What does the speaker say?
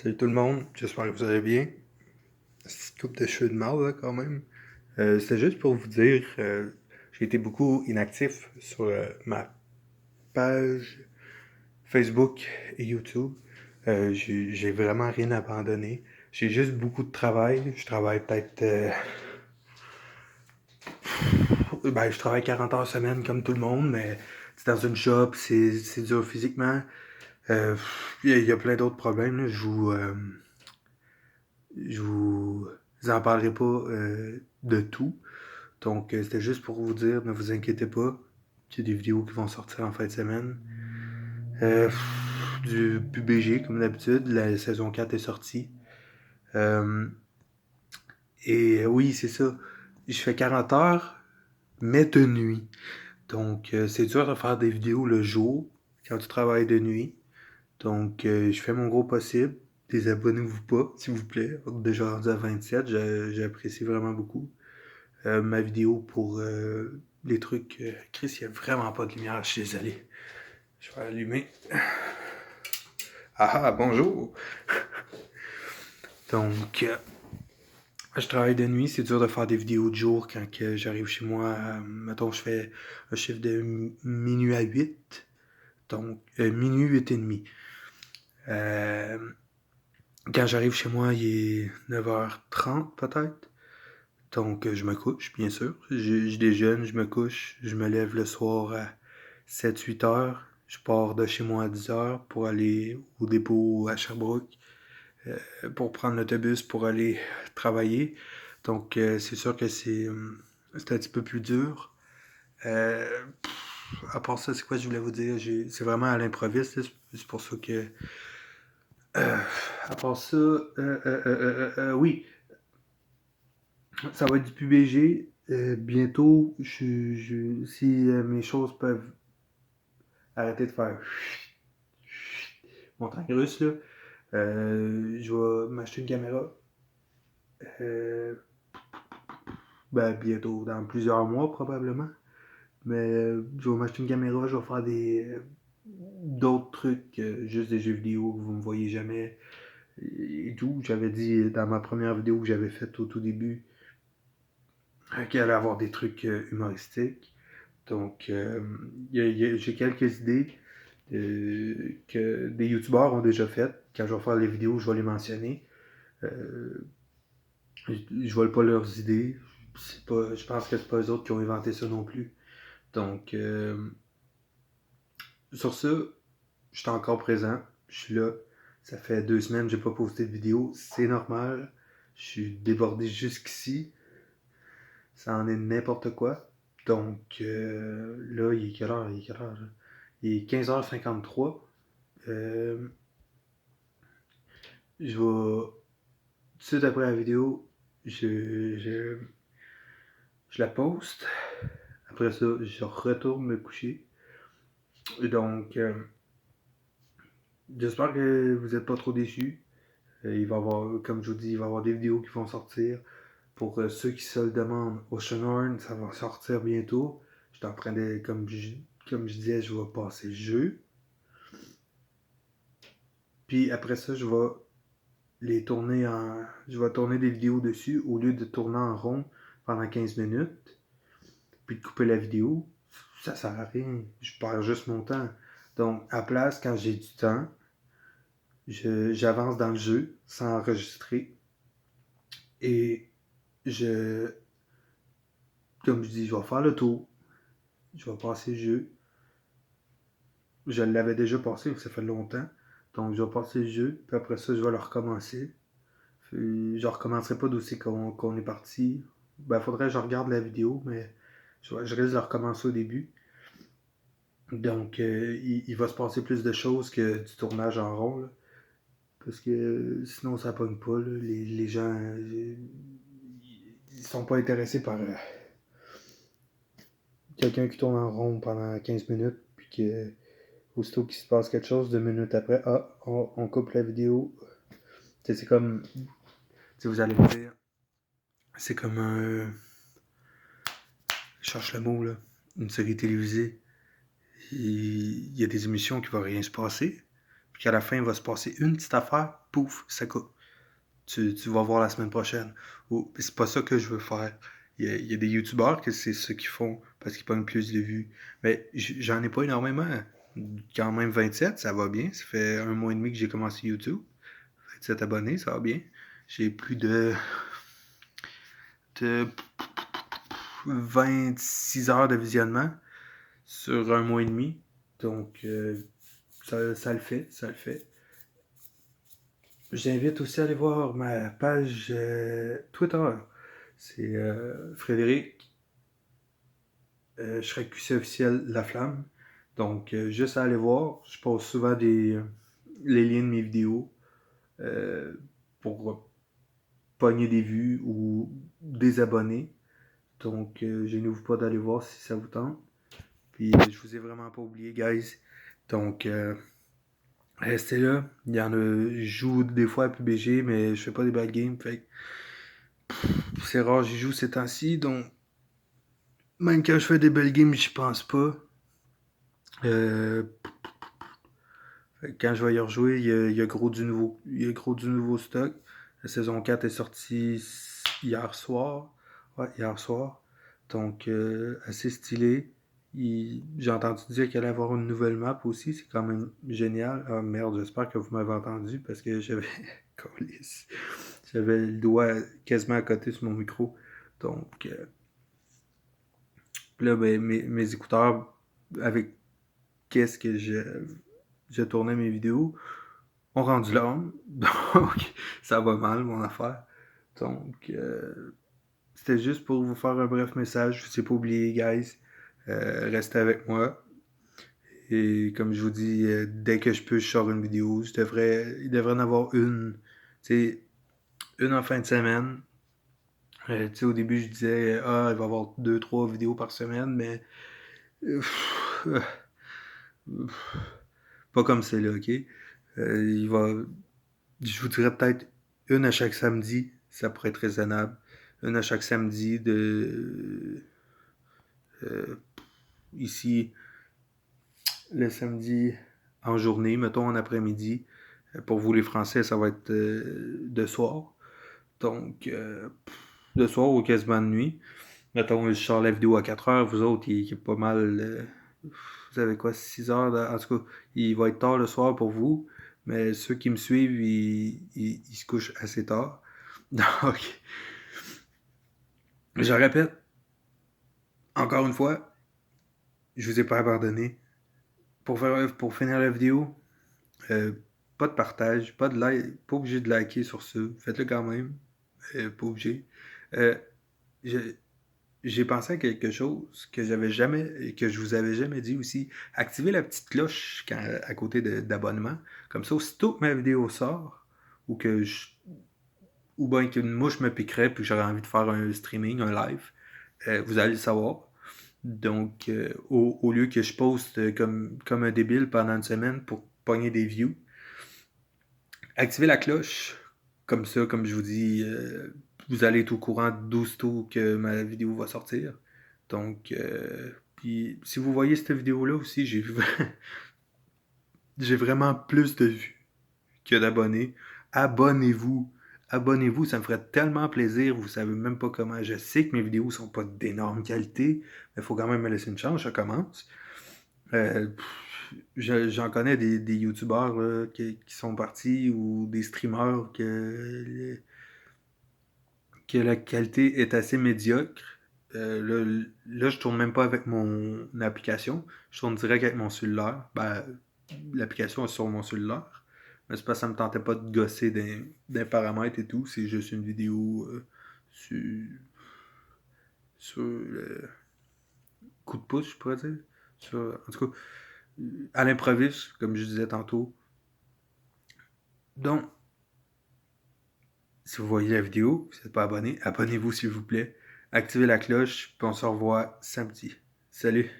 Salut tout le monde, j'espère que vous allez bien. C'est une coupe de cheveux de mal là, quand même. C'était juste pour vous dire, j'ai été beaucoup inactif sur ma page Facebook et YouTube. J'ai vraiment rien abandonné. J'ai juste beaucoup de travail. Je travaille peut-être... je travaille 40 heures semaine comme tout le monde, mais c'est dans une shop, c'est dur physiquement. Il y a plein d'autres problèmes, là. Je vous en parlerai pas de tout. Donc, c'était juste pour vous dire, ne vous inquiétez pas. Il y a des vidéos qui vont sortir en fin de semaine. Du PUBG, comme d'habitude. La saison 4 est sortie. Euh, oui, c'est ça. Je fais 40 heures, mais de nuit. Donc, c'est dur de faire des vidéos le jour, quand tu travailles de nuit. Donc, je fais mon gros possible. Désabonnez-vous pas, s'il vous plaît. Déjà rendu à 27, j'apprécie vraiment beaucoup. Ma vidéo pour les trucs. Chris, il n'y a vraiment pas de lumière, je suis désolé. Je vais allumer. Ah ah, bonjour! Donc, je travaille de nuit, c'est dur de faire des vidéos de jour quand j'arrive chez moi. Mettons, je fais un chiffre de minuit à 8. Donc, minuit, 8 et demi. Euh, Quand j'arrive chez moi, il est 9h30 peut-être. Donc, je me couche, bien sûr. Je déjeune, je me couche, je me lève le soir à 7-8 heures. Je pars de chez moi à 10 heures pour aller au dépôt à Sherbrooke, pour prendre l'autobus pour aller travailler. Donc, c'est sûr que c'est un petit peu plus dur. Euh, à part ça, c'est quoi je voulais vous dire? C'est vraiment à l'improviste. C'est pour ça que... À part ça, oui, ça va être du PUBG. Bientôt, si mes choses peuvent arrêter de faire montagne russe, là, je vais m'acheter une caméra. Euh, Bientôt, dans plusieurs mois probablement. Mais je vais m'acheter une caméra, je vais faire d'autres trucs, juste des jeux vidéo que vous ne me voyez jamais et tout. J'avais dit dans ma première vidéo que j'avais faite au tout début qu'il allait avoir des trucs humoristiques. Donc, j'ai quelques idées que des youtubeurs ont déjà faites. Quand je vais faire les vidéos, je vais les mentionner. Euh, je vole pas leurs idées. Je pense que c'est pas eux autres qui ont inventé ça non plus. Donc, sur ça, je suis encore présent. Je suis là. Ça fait 2 semaines que j'ai pas posté de vidéo. C'est normal. Je suis débordé jusqu'ici. Ça en est n'importe quoi. Donc, là, il est quelle heure? Il est quelle heure? Là? Il est 15h53. Euh, je vais, tout de suite après la vidéo, je la poste. Après ça, je retourne me coucher. Et donc, j'espère que vous n'êtes pas trop déçus. Il va y avoir, comme je vous dis, il va y avoir des vidéos qui vont sortir. Pour ceux qui se le demandent, Oceanhorn, ça va sortir bientôt. Je suis en train de, comme je disais, je vais passer le jeu. Puis après ça, je vais tourner des vidéos dessus au lieu de tourner en rond pendant 15 minutes. Puis de couper la vidéo. Ça sert à rien. Je perds juste mon temps. Donc, à place, quand j'ai du temps, j'avance dans le jeu sans enregistrer. Et je, comme je dis, je vais faire le tour. Je vais passer le jeu. Je l'avais déjà passé, ça fait longtemps. Donc, je vais passer le jeu. Puis après ça, je vais le recommencer. Puis, je recommencerai pas d'aussi qu'on est parti. Faudrait que je regarde la vidéo, mais je risque de recommencer au début. Donc, il va se passer plus de choses que du tournage en rond. Là. Parce que sinon, ça pogne pas. Là. Les gens, ils sont pas intéressés par quelqu'un qui tourne en rond pendant 15 minutes. Puis que, aussitôt qu'il se passe quelque chose, 2 minutes après, on coupe la vidéo. C'est comme, vous allez me dire, c'est comme un. Je cherche le mot, là. Une série télévisée. Il y a des émissions qui ne va rien se passer. puis qu'à la fin, il va se passer une petite affaire, pouf, ça coupe. Tu vas voir la semaine prochaine. Oh, c'est pas ça que je veux faire. Il y a des youtubeurs que c'est ce qu'ils font parce qu'ils pognent plus de vues. Mais j'en ai pas énormément. Quand même 27, ça va bien. Ça fait 1 mois et demi que j'ai commencé YouTube. 27 abonnés, ça va bien. J'ai plus de 26 heures de visionnement sur 1 mois et demi. Donc, ça le fait, ça le fait. J'invite aussi à aller voir ma page Twitter. C'est Frédéric Shrek QC officiel La Flamme. Donc, juste à aller voir. Je poste souvent les liens de mes vidéos pour pogner des vues ou des abonnés. Donc, gênez-vous pas d'aller voir si ça vous tente. Puis, je vous ai vraiment pas oublié, guys. Donc, restez là. Il y en a, je joue des fois à PUBG, mais je fais pas des bad games. Fait c'est rare, j'y joue ces temps-ci. Donc, même quand je fais des belles games, j'y pense pas. Quand je vais y rejouer, il y a gros du nouveau stock. La saison 4 est sortie hier soir. Ouais, hier soir. Donc, assez stylé. J'ai entendu dire qu'il allait y avoir une nouvelle map aussi. C'est quand même génial. Ah merde, j'espère que vous m'avez entendu parce que j'avais le doigt quasiment à côté sur mon micro. Donc, là, ben, mes écouteurs, avec qu'est-ce que je tournais mes vidéos, ont rendu l'âme. Donc, ça va mal, mon affaire. Donc, c'était juste pour vous faire un bref message. Je ne vous ai pas oublié, guys. Restez avec moi. Et comme je vous dis, dès que je peux, je sors une vidéo. Il devrait en avoir une. Tu sais, une en fin de semaine. Tu sais, au début, je disais, il va y avoir 2-3 vidéos par semaine, mais pas comme c'est là, ok? Je vous dirais peut-être une à chaque samedi, ça pourrait être raisonnable. Une à chaque samedi ici, le samedi en journée, mettons en après-midi. Pour vous les Français, ça va être de soir. Donc, de soir ou quasiment de nuit. Mettons, je sors la vidéo à 4 heures, vous autres, il est pas mal. Vous avez quoi, 6 heures? En tout cas, il va être tard le soir pour vous. Mais ceux qui me suivent, ils se couchent assez tard. Donc, je répète, encore une fois, je vous ai pas abandonné. Pour finir la vidéo, euh, pas de partage, pas de like, pas obligé de liker sur ça. Faites-le quand même. Pas obligé. Euh, j'ai pensé à quelque chose que je vous avais jamais dit aussi. Activez la petite cloche à côté d'abonnement. Comme ça, aussitôt que ma vidéo sort, ou bien qu'une mouche me piquerait puis que j'aurais envie de faire un streaming, un live, vous allez le savoir. Donc, au lieu que je poste comme un débile pendant une semaine pour pogner des views, activez la cloche. Comme ça, comme je vous dis, vous allez être au courant d'aussitôt que ma vidéo va sortir. Donc, puis si vous voyez cette vidéo-là aussi, j'ai vraiment plus de vues que d'abonnés. Abonnez-vous. Abonnez-vous, ça me ferait tellement plaisir. Vous savez même pas comment. Je sais que mes vidéos sont pas d'énorme qualité, mais il faut quand même me laisser une chance, je commence. J'en connais des youtubeurs là, qui sont partis ou des streamers que la qualité est assez médiocre. Là, je tourne même pas avec mon application. Je tourne direct avec mon cellulaire. Ben, l'application est sur mon cellulaire. Mais c'est parce que ça me tentait pas de gosser d'un paramètre et tout. C'est juste une vidéo sur le coup de pouce, je pourrais dire. En tout cas, à l'improviste, comme je disais tantôt. Donc, si vous voyez la vidéo, si vous n'êtes pas abonné, abonnez-vous s'il vous plaît. Activez la cloche, puis on se revoit samedi. Salut!